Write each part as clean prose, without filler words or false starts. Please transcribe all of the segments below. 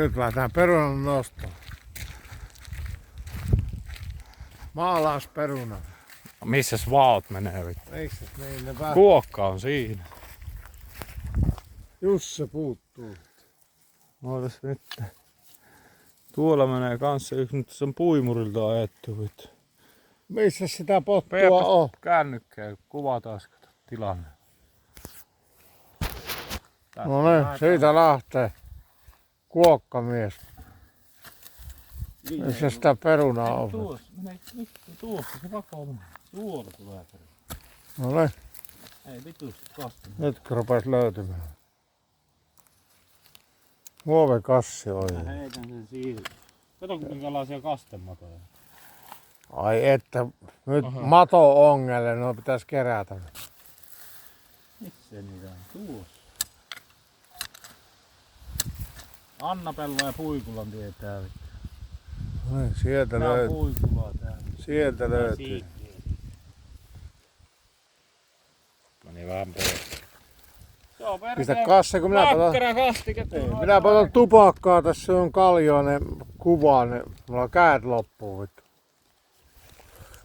Nyt lähdetään perunan nostoon. Maalaisperuna. Missäs vaat menee vittu? Eiks niin ne vähän? Kuokka on siinä. Jusse puuttuu. Ootas nyt. Tuolla menee kanssa yksi, nyt se on puimurilta ajettu vittu. Missä sitä pottua on? Kännykkää, kuvataan kato tilanne. No niin, siitä lähtee. Kuokkamies. Missä sitä perunaa on? Tuossa se vakoo menee. Tuolla tulee peruna. No niin, Ei vitusti kastunut. nyt rupes löytymään. Muovikassi Mä on. heitän sen siihen. Kato minkälaisia kastematoja. Ai että, nyt Aha. mato-ongelle, no pitäis kerätä. Missä niitä on? Tuossa. Anna-Pello ja Puikulan tietää. No niin, sieltä Tää on löytyy. Puikulaa täällä. Sieltä löytyy. Meni vähän pois. Se on Pistä kasse, kun minä paton. Makkarakastiketta. Minä paton tupakkaa, tässä on kaljoinen kuva, niin mulla on käät loppuu vittu.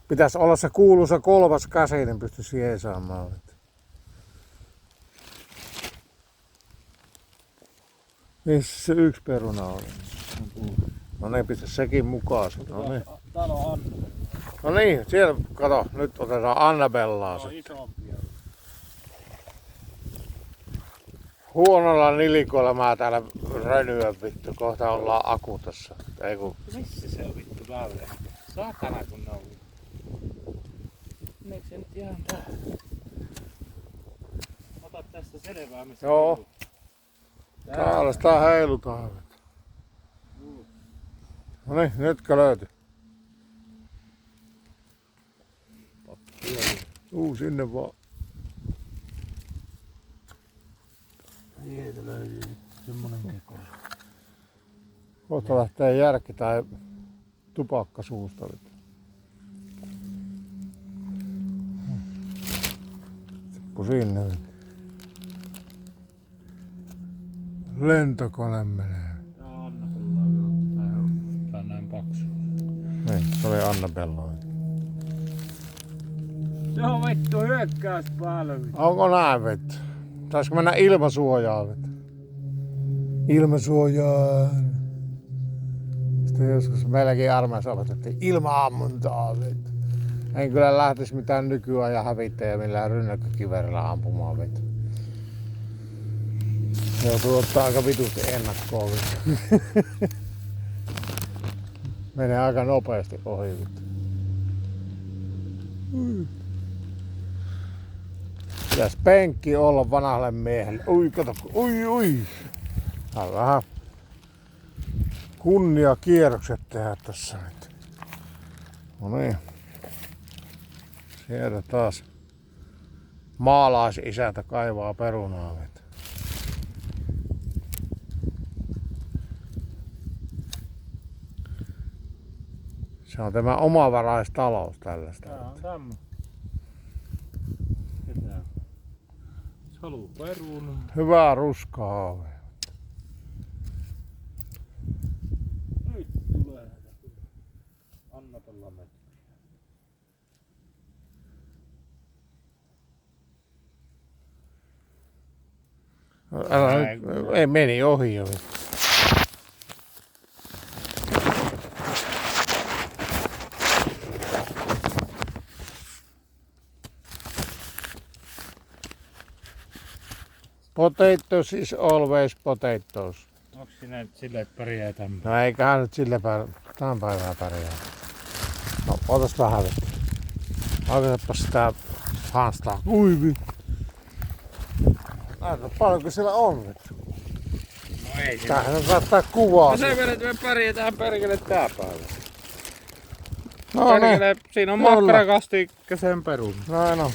Pitäis olla se kuuluisa kolmas käsi, niin pystyisi jeesaamaan vittu. Missä se yksi peruna oli? No niin, pistä sekin mukaan. No niin. Täällä on Anna. No niin, siellä kato, nyt otetaan Annabellaa Se on se. isompia. Huonolla nilikolla mä täällä rönyön vittu, kohta ollaan akutassa. Ei kun Missä se on vittu väylä? Saatana kun ne on. Meneekö se nyt ihan täällä? Ota tästä selvää missä Joo. heilut. täällä sitä heilutaan. No niin, nytkö löytyi? Sinne vaan. Sieltä löytyy semmonen keko. Kohta lähtee järki tai tupakka suusta. Tippu sinne. Lentokone menee. Tää on Anna-Pelloa. Tää on näin paksu. Niin, se oli Annabella. Se on vittu hyökkäys päällä. Onko näin vittu? Taisko mennä ilmasuojaan vittu? Ilmasuojaan. Sitten joskus meilläkin armeijassa opetettiin ilma-ammuntaa vittu. En kyllä lähtisi mitään nykyajan hävittäjä millään rynnäkkökiverillä ampumaan vittu. Joutuu ottaa aika vitusti ennakkoon vittu. Menee aika nopeasti ohi vittu. Pitäis penkki olla vanhalle miehelle. Ui, kato, ui. Tää on vähän kunnia kierrokset tehdä tässä nyt. No niin. Sieltä taas maalaisisäntä kaivaa perunaa. Se on tämä omavaraistalous tällaista. Tää on tämmö. Ketään. Se haluu perunaa. Hyvää ruskaa. Nyt tulee. Anna-Pelloa meni. Älä nyt, ei meni ohi jo. Potatoes is always potatoes. Onks sinä nyt silleen, että pärjää tämmöinen? No eiköhän nyt sille tämän päivää pärjää. No otas vähän vettä. Oikeastaan sitä hanstaa. Ui vittu. Näytä paljonko siellä on vittu. No ei siinä. Tämähän on saattaa kuvaa. No sen verran, että me pärjätään perkele tää päivä. No niin. Perkele, siinä on makkarakastikka sen perun. No.